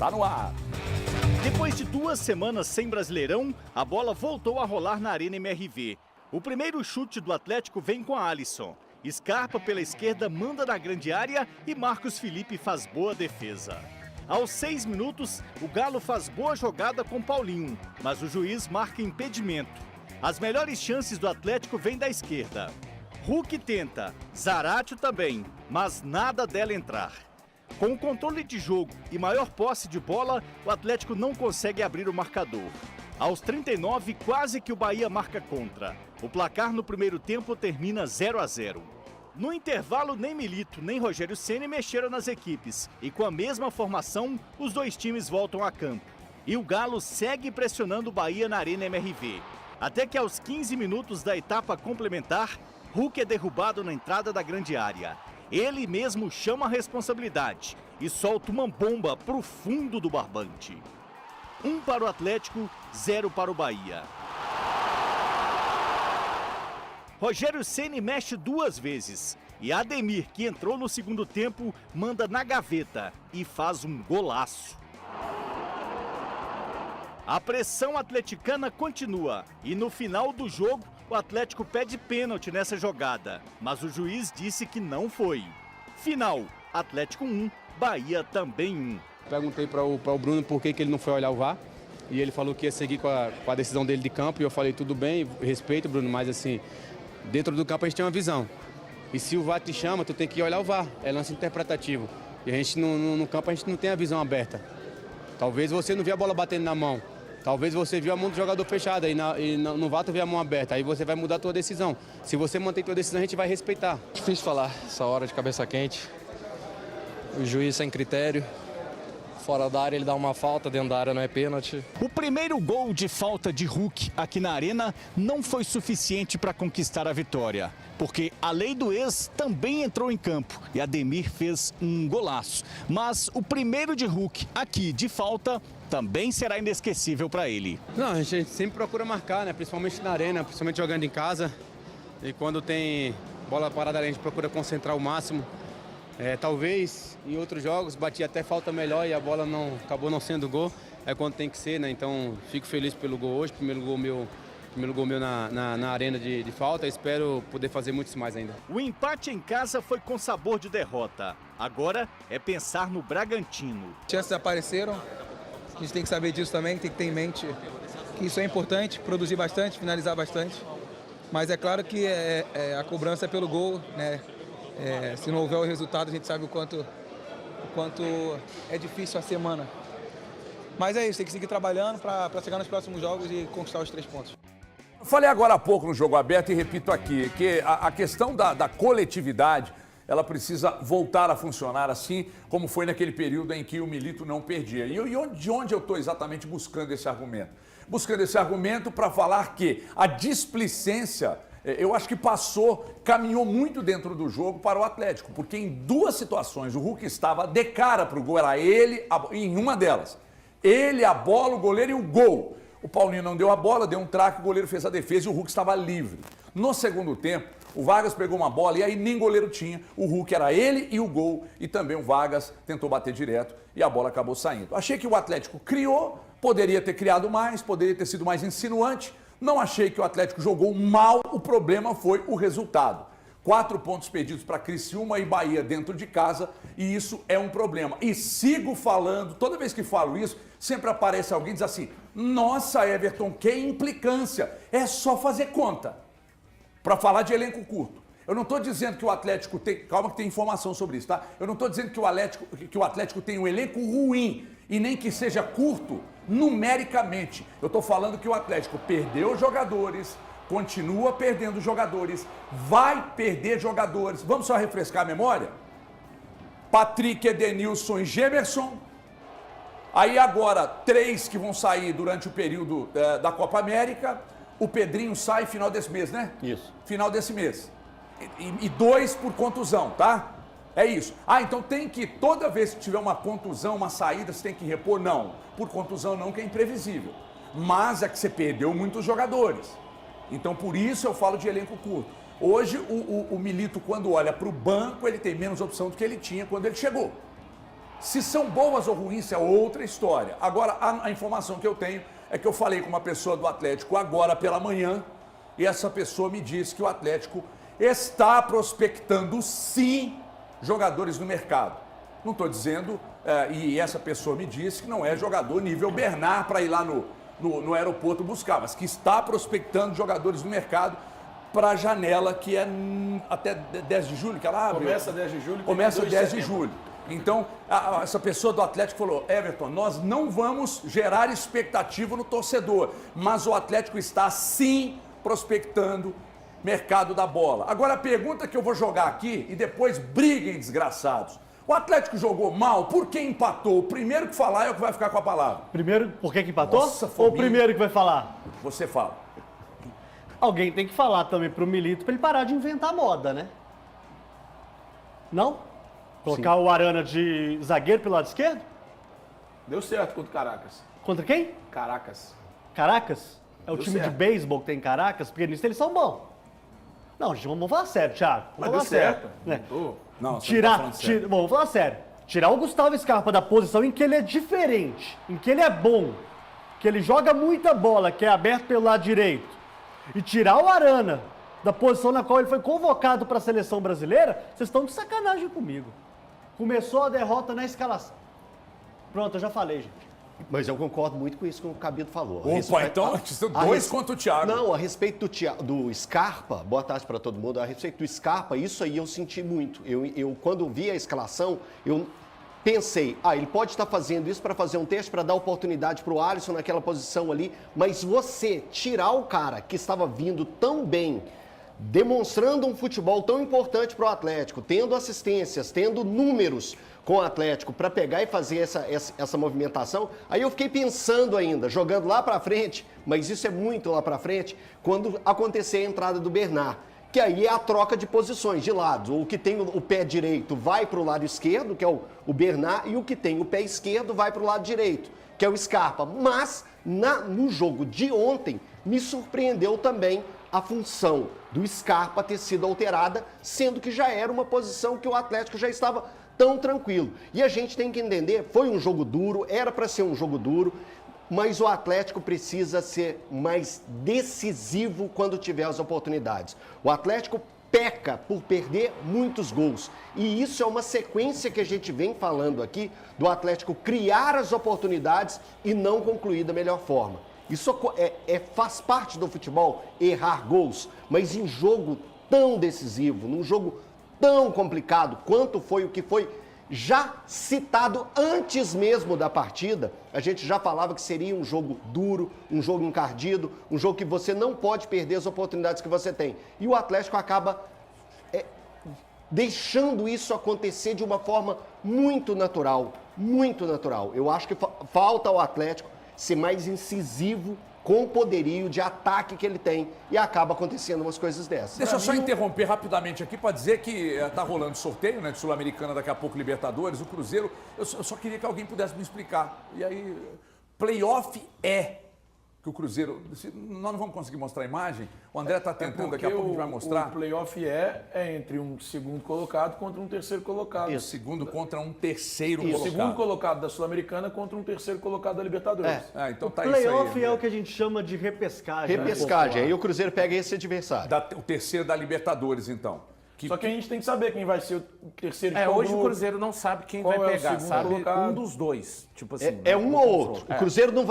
Tá no ar. Depois de 2 semanas sem Brasileirão, a bola voltou a rolar na Arena MRV. O primeiro chute do Atlético vem com a Alisson. Scarpa pela esquerda manda na grande área e Marcos Felipe faz boa defesa. Aos 6 minutos, o Galo faz boa jogada com Paulinho, mas o juiz marca impedimento. As melhores chances do Atlético vêm da esquerda. Hulk tenta, Zaratio também, mas nada dela entrar. Com o controle de jogo e maior posse de bola, o Atlético não consegue abrir o marcador. Aos 39, quase que o Bahia marca contra. O placar no primeiro tempo termina 0-0. No intervalo, nem Milito nem Rogério Ceni mexeram nas equipes. E com a mesma formação, os dois times voltam a campo. E o Galo segue pressionando o Bahia na Arena MRV. Até que aos 15 minutos da etapa complementar, Hulk é derrubado na entrada da grande área. Ele mesmo chama a responsabilidade e solta uma bomba pro fundo do barbante. 1 para o Atlético, 0 para o Bahia. Rogério Ceni mexe 2 vezes e Ademir, que entrou no segundo tempo, manda na gaveta e faz um golaço. A pressão atleticana continua e no final do jogo o Atlético pede pênalti nessa jogada, mas o juiz disse que não foi. Final, Atlético 1, Bahia também 1. Perguntei para o Bruno por que ele não foi olhar o VAR e ele falou que ia seguir com a decisão dele de campo e eu falei tudo bem, respeito, Bruno, mas assim, dentro do campo a gente tem uma visão. E se o VAR te chama, tu tem que olhar o VAR, é lance interpretativo. E a gente no campo a gente não tem a visão aberta. Talvez você não viu a bola batendo na mão. Talvez você viu a mão do jogador fechada e no VAR tu viu a mão aberta, aí você vai mudar a tua decisão. Se você manter a tua decisão, a gente vai respeitar. Difícil falar, essa hora de cabeça quente. O juiz sem critério. Fora da área ele dá uma falta, dentro da área não é pênalti. O primeiro gol de falta de Hulk aqui na Arena não foi suficiente para conquistar a vitória. Porque a lei do ex também entrou em campo e Ademir fez um golaço. Mas o primeiro de Hulk aqui de falta também será inesquecível para ele. Não, a gente sempre procura marcar, né? Principalmente na Arena, principalmente jogando em casa. E quando tem bola parada a gente procura concentrar o máximo. Talvez em outros jogos bati até falta melhor e a bola acabou não sendo gol. É quando tem que ser, né? Então fico feliz pelo gol hoje, primeiro gol meu na arena de falta. Espero poder fazer muitos mais ainda. O empate em casa foi com sabor de derrota. Agora é pensar no Bragantino. Chances apareceram, a gente tem que saber disso também, tem que ter em mente que isso é importante, produzir bastante, finalizar bastante. Mas é claro que a cobrança é pelo gol, né? Se não houver o resultado, a gente sabe o quanto é difícil a semana. Mas é isso, tem que seguir trabalhando para chegar nos próximos jogos e conquistar os 3 pontos. Falei agora há pouco no Jogo Aberto e repito aqui, que a questão da coletividade, ela precisa voltar a funcionar assim como foi naquele período em que o Milito não perdia. E de onde eu estou exatamente buscando esse argumento? Buscando esse argumento para falar que a displicência, eu acho que caminhou muito dentro do jogo para o Atlético, porque em 2 situações o Hulk estava de cara para o gol, era ele, em uma delas. Ele, a bola, o goleiro e o gol. O Paulinho não deu a bola, deu um traque, o goleiro fez a defesa e o Hulk estava livre. No segundo tempo, o Vargas pegou uma bola e aí nem goleiro tinha. O Hulk era ele e o gol e também o Vargas tentou bater direto e a bola acabou saindo. Achei que o Atlético criou, poderia ter criado mais, poderia ter sido mais insinuante. Não achei que o Atlético jogou mal, o problema foi o resultado. 4 pontos perdidos para Criciúma e Bahia dentro de casa e isso é um problema. E sigo falando, toda vez que falo isso, sempre aparece alguém e diz assim, nossa Everton, que implicância, é só fazer conta para falar de elenco curto. Eu não estou dizendo que o Atlético tem, calma que tem informação sobre isso, tá? Eu não estou dizendo que o Atlético tem um elenco ruim e nem que seja curto numericamente. Eu estou falando que o Atlético perdeu jogadores, continua perdendo jogadores, vai perder jogadores. Vamos só refrescar a memória? Patrick, Edenilson e Gemerson. Aí agora 3 que vão sair durante o período da Copa América. O Pedrinho sai final desse mês, né? Isso. Final desse mês. E 2 por contusão, tá? É isso. Então tem que, toda vez que tiver uma contusão, uma saída, você tem que repor? Não. Por contusão não, que é imprevisível. Mas é que você perdeu muitos jogadores. Então por isso eu falo de elenco curto. Hoje o Milito, quando olha para o banco, ele tem menos opção do que ele tinha quando ele chegou. Se são boas ou ruins, é outra história. Agora, a informação que eu tenho é que eu falei com uma pessoa do Atlético agora pela manhã e essa pessoa me disse que o Atlético está prospectando, sim, jogadores no mercado. Não estou dizendo, e essa pessoa me disse que não é jogador nível Bernard para ir lá no aeroporto buscar, mas que está prospectando jogadores no mercado para a janela que é até 10 de julho, que ela abre. Começa 10 de julho. Começa 10 de julho. Então, essa pessoa do Atlético falou, Everton, nós não vamos gerar expectativa no torcedor, mas o Atlético está sim prospectando mercado da bola. Agora a pergunta que eu vou jogar aqui e depois briguem, desgraçados. O Atlético jogou mal, por que empatou? O primeiro que falar é o que vai ficar com a palavra. Primeiro, por que empatou? Nossa, ou o primeiro que vai falar? Você fala. Alguém tem que falar também pro Milito pra ele parar de inventar moda, né? Não? Colocar o Arana de zagueiro pelo lado esquerdo? Deu certo contra o Caracas. Contra quem? Caracas. Caracas? É o Deu time certo. de beisebol que tem em Caracas? Porque nisso eles são bons. Não, gente, vamos falar sério, Thiago. Mas Vamos deu falar certo. Né? Não tô. Não, você não tá falando sério. Bom, vamos falar sério. Tirar o Gustavo Scarpa da posição em que ele é diferente, em que ele é bom, que ele joga muita bola, que é aberto pelo lado direito, e tirar o Arana da posição na qual ele foi convocado para a seleção brasileira, vocês estão de sacanagem comigo. Começou a derrota na escalação. Pronto, eu já falei, gente. Mas eu concordo muito com isso que o Cabido falou. Opa, então são dois contra o Thiago. Não, a respeito do Scarpa, boa tarde para todo mundo, a respeito do Scarpa, isso aí eu senti muito. Eu quando vi a escalação, eu pensei, ele pode estar fazendo isso para fazer um teste, para dar oportunidade para o Alisson naquela posição ali, mas você tirar o cara que estava vindo tão bem, demonstrando um futebol tão importante para o Atlético, tendo assistências, tendo números com o Atlético para pegar e fazer essa movimentação, aí eu fiquei pensando ainda, jogando lá para frente, mas isso é muito lá para frente, quando acontecer a entrada do Bernard, que aí é a troca de posições, de lados. O que tem o pé direito vai para o lado esquerdo, que é o Bernard, e o que tem o pé esquerdo vai para o lado direito, que é o Scarpa. Mas no jogo de ontem, me surpreendeu também a função do Scarpa ter sido alterada, sendo que já era uma posição que o Atlético já estava tão tranquilo. E a gente tem que entender, foi um jogo duro, era para ser um jogo duro, mas o Atlético precisa ser mais decisivo quando tiver as oportunidades. O Atlético peca por perder muitos gols. E isso é uma sequência que a gente vem falando aqui, do Atlético criar as oportunidades e não concluir da melhor forma. Isso faz parte do futebol, errar gols, mas em jogo tão decisivo, num jogo tão complicado quanto foi o que foi já citado antes mesmo da partida, a gente já falava que seria um jogo duro, um jogo encardido, um jogo que você não pode perder as oportunidades que você tem. E o Atlético acaba deixando isso acontecer de uma forma muito natural, muito natural. Eu acho que falta ao Atlético ser mais incisivo com o poderio de ataque que ele tem e acaba acontecendo umas coisas dessas. Deixa eu só interromper rapidamente aqui para dizer que está rolando sorteio, né, de Sul-Americana, daqui a pouco Libertadores, o Cruzeiro. Eu só queria que alguém pudesse me explicar. E aí, playoff que o Cruzeiro... Nós não vamos conseguir mostrar a imagem? O André está tentando, daqui a pouco a gente vai mostrar. O playoff é entre um segundo colocado contra um terceiro colocado. O segundo contra um terceiro O colocado. segundo colocado da Sul-Americana contra um terceiro colocado da Libertadores. Então tá isso aí. Playoff é o que a gente chama de repescagem. Repescagem, aí o Cruzeiro pega esse adversário. O terceiro da Libertadores, então. Só que a gente tem que saber quem vai ser o terceiro de Hoje grupo. o Cruzeiro não sabe quem Qual vai é o pegar, segundo sabe colocado? um dos dois. Tipo assim, É um ou outro. O Cruzeiro não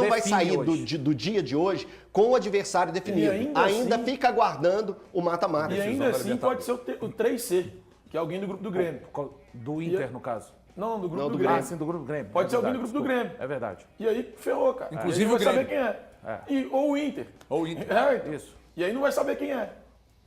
vai Define sair hoje. do dia de hoje com o adversário definido. E ainda assim- fica aguardando o mata-mata. E ainda assim pode ser o 3C, que é alguém do grupo do Grêmio. Do Inter, no caso. Não, do grupo Não, do do Grêmio. Sim, do grupo do Grêmio. Pode ser alguém do verdade, grupo do desculpa. Grêmio. É verdade. E aí ferrou, cara. Inclusive e aí não o vai saber Grêmio. quem é. Ou o Inter. Ou o Inter. Isso. E aí não vai saber quem é.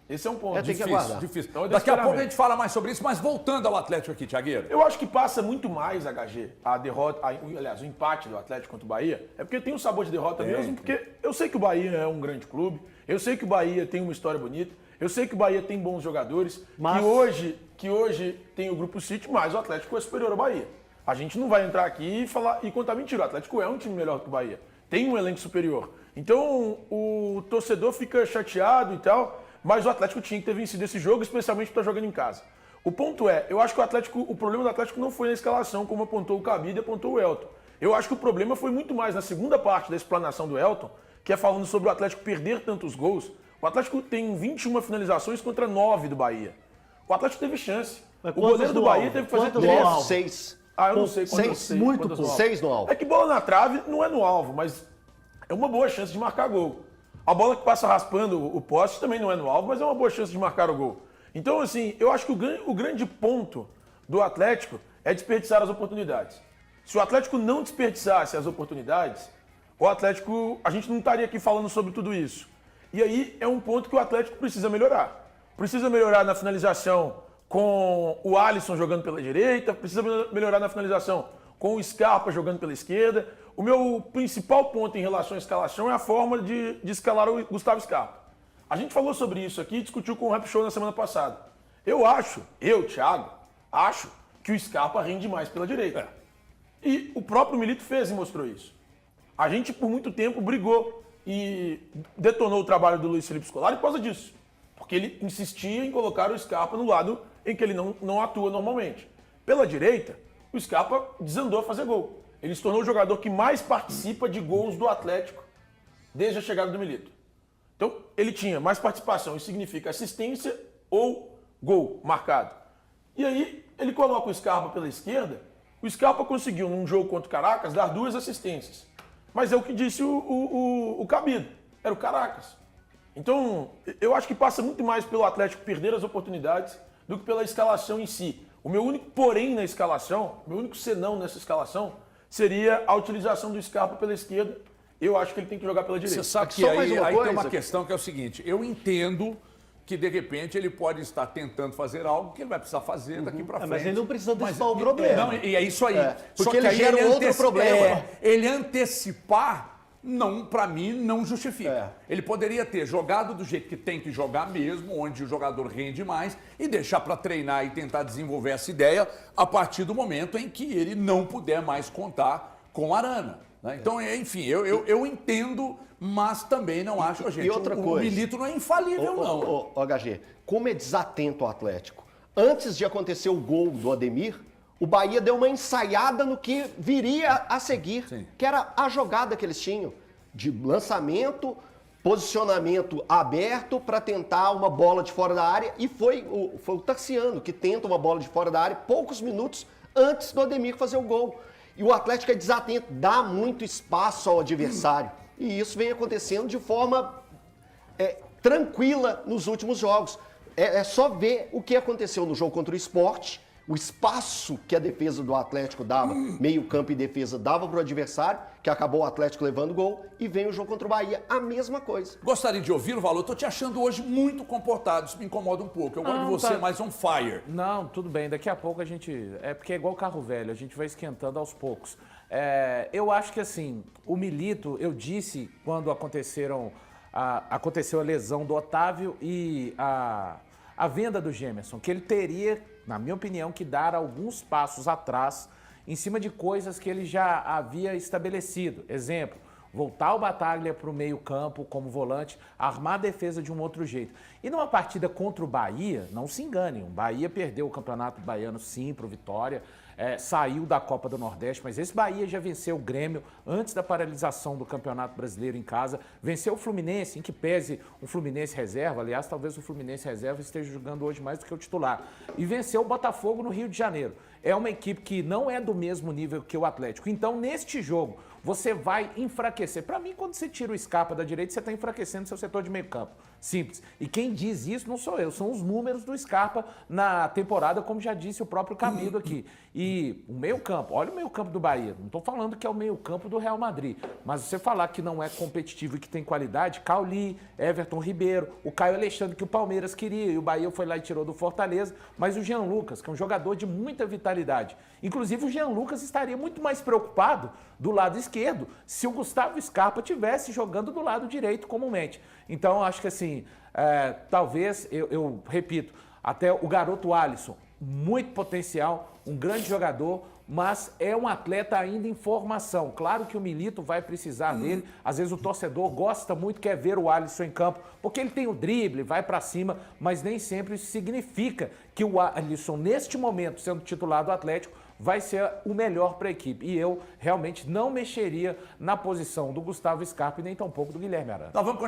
Esse é um ponto. Tem que aguardar. Difícil. Então, Daqui a pouco a desesperamento. gente fala mais sobre isso, mas voltando ao Atlético aqui, Thiagueiro. Eu acho que passa muito mais, HG, a derrota, aliás, o empate do Atlético contra o Bahia, é porque tem um sabor de derrota mesmo, porque eu sei que o Bahia é um grande clube, eu sei que o Bahia tem uma história bonita, eu sei que o Bahia tem bons jogadores, Mas... que hoje tem o Grupo City, mas o Atlético é superior ao Bahia. A gente não vai entrar aqui e falar e contar mentira, o Atlético é um time melhor que o Bahia, tem um elenco superior. Então o torcedor fica chateado e tal, mas o Atlético tinha que ter vencido esse jogo, especialmente por estar jogando em casa. O ponto é, eu acho que o problema do Atlético não foi na escalação, como apontou o Cabide e apontou o Elton. Eu acho que o problema foi muito mais na segunda parte da explanação do Elton, que é falando sobre o Atlético perder tantos gols. O Atlético tem 21 finalizações contra 9 do Bahia. O Atlético teve chance. Mas O goleiro do Bahia teve que fazer 3. 6. Ah, eu não sei quantos. 6. Muito pouco. 6 no alvo. É que bola na trave não é no alvo, mas é uma boa chance de marcar gol. A bola que passa raspando o poste também não é no alvo, mas é uma boa chance de marcar o gol. Então, assim, eu acho que o grande ponto do Atlético é desperdiçar as oportunidades. Se o Atlético não desperdiçasse as oportunidades, o Atlético, a gente não estaria aqui falando sobre tudo isso. E aí é um ponto que o Atlético precisa melhorar. Precisa melhorar na finalização com o Alisson jogando pela direita, precisa melhorar na finalização com o Scarpa jogando pela esquerda. O meu principal ponto em relação à escalação é a forma de escalar o Gustavo Scarpa. A gente falou sobre isso aqui, discutiu com o Rap Show na semana passada. Thiago, acho que o Scarpa rende mais pela direita. E o próprio Milito fez e mostrou isso. A gente, por muito tempo, brigou e detonou o trabalho do Luiz Felipe Scolari por causa disso. Porque ele insistia em colocar o Scarpa no lado em que ele não atua normalmente. Pela direita, o Scarpa desandou a fazer gol. Ele se tornou o jogador que mais participa de gols do Atlético desde a chegada do Milito. Então, ele tinha mais participação, isso significa assistência ou gol marcado. E aí, ele coloca o Scarpa pela esquerda. O Scarpa conseguiu, num jogo contra o Caracas, dar 2 assistências. Mas é o que disse o Cabido, era o Caracas. Então, eu acho que passa muito mais pelo Atlético perder as oportunidades do que pela escalação em si. O meu único porém na escalação, o meu único senão nessa escalação, seria a utilização do Scarpa pela esquerda. Eu acho que ele tem que jogar pela direita. Você sabe que aí tem uma questão que é o seguinte, eu entendo que de repente ele pode estar tentando fazer algo que ele vai precisar fazer daqui para frente. Mas ele não precisa antecipar o problema. Não, e é isso aí. Porque ele gera um outro problema. Ele antecipar, não, para mim, não justifica. Ele poderia ter jogado do jeito que tem que jogar mesmo, onde o jogador rende mais, e deixar para treinar e tentar desenvolver essa ideia a partir do momento em que ele não puder mais contar com a Arana. Então, enfim, eu entendo, mas também não acho, gente, e outra coisa, o Milito não é infalível, não. HG, como é desatento o Atlético. Antes de acontecer o gol do Ademir, o Bahia deu uma ensaiada no que viria a seguir, Sim. que era a jogada que eles tinham, de lançamento, posicionamento aberto para tentar uma bola de fora da área, e foi o Tassiano que tenta uma bola de fora da área poucos minutos antes do Ademir fazer o gol. E o Atlético é desatento, dá muito espaço ao adversário. E isso vem acontecendo de forma tranquila nos últimos jogos. É só ver o que aconteceu no jogo contra o Sport, o espaço que a defesa do Atlético dava, meio campo e defesa dava para o adversário, que acabou o Atlético levando gol, e vem o jogo contra o Bahia, a mesma coisa. Gostaria de ouvir, Valor? Eu tô te achando hoje muito comportado, isso me incomoda um pouco. Eu gosto de você mais on fire. Não, tudo bem. Daqui a pouco a gente... É porque é igual carro velho, a gente vai esquentando aos poucos. Eu acho que assim, o Milito, eu disse quando aconteceu a lesão do Otávio e a venda do Gemerson, que ele teria, na minha opinião, que dar alguns passos atrás em cima de coisas que ele já havia estabelecido. Exemplo, voltar o Bataglia para o meio campo como volante, armar a defesa de um outro jeito. E numa partida contra o Bahia, não se enganem, o Bahia perdeu o Campeonato Baiano sim para o Vitória, saiu da Copa do Nordeste, mas esse Bahia já venceu o Grêmio antes da paralisação do Campeonato Brasileiro em casa, venceu o Fluminense, em que pese o Fluminense reserva, aliás, talvez o Fluminense reserva esteja jogando hoje mais do que o titular, e venceu o Botafogo no Rio de Janeiro. É uma equipe que não é do mesmo nível que o Atlético. Então, neste jogo, você vai enfraquecer. Para mim, quando você tira o Scarpa da direita, você está enfraquecendo seu setor de meio campo. Simples. E quem diz isso não sou eu, são os números do Scarpa na temporada, como já disse o próprio Camilo aqui. E o meio campo, olha o meio campo do Bahia. Não estou falando que é o meio campo do Real Madrid, mas você falar que não é competitivo e que tem qualidade, Cauli, Everton Ribeiro, o Caio Alexandre, que o Palmeiras queria, e o Bahia foi lá e tirou do Fortaleza, mas o Jean Lucas, que é um jogador de muita vitalidade. Inclusive, o Jean Lucas estaria muito mais preocupado do lado esquerdo se o Gustavo Scarpa estivesse jogando do lado direito comumente. Então, acho que assim, talvez, eu repito, até o garoto Alisson, muito potencial, um grande jogador, mas é um atleta ainda em formação. Claro que o Milito vai precisar dele. Às vezes o torcedor gosta muito, quer ver o Alisson em campo, porque ele tem o drible, vai para cima, mas nem sempre isso significa que o Alisson, neste momento, sendo titular do Atlético, vai ser o melhor para a equipe. E eu realmente não mexeria na posição do Gustavo Scarpa e nem tampouco do Guilherme Arana. Nós vamos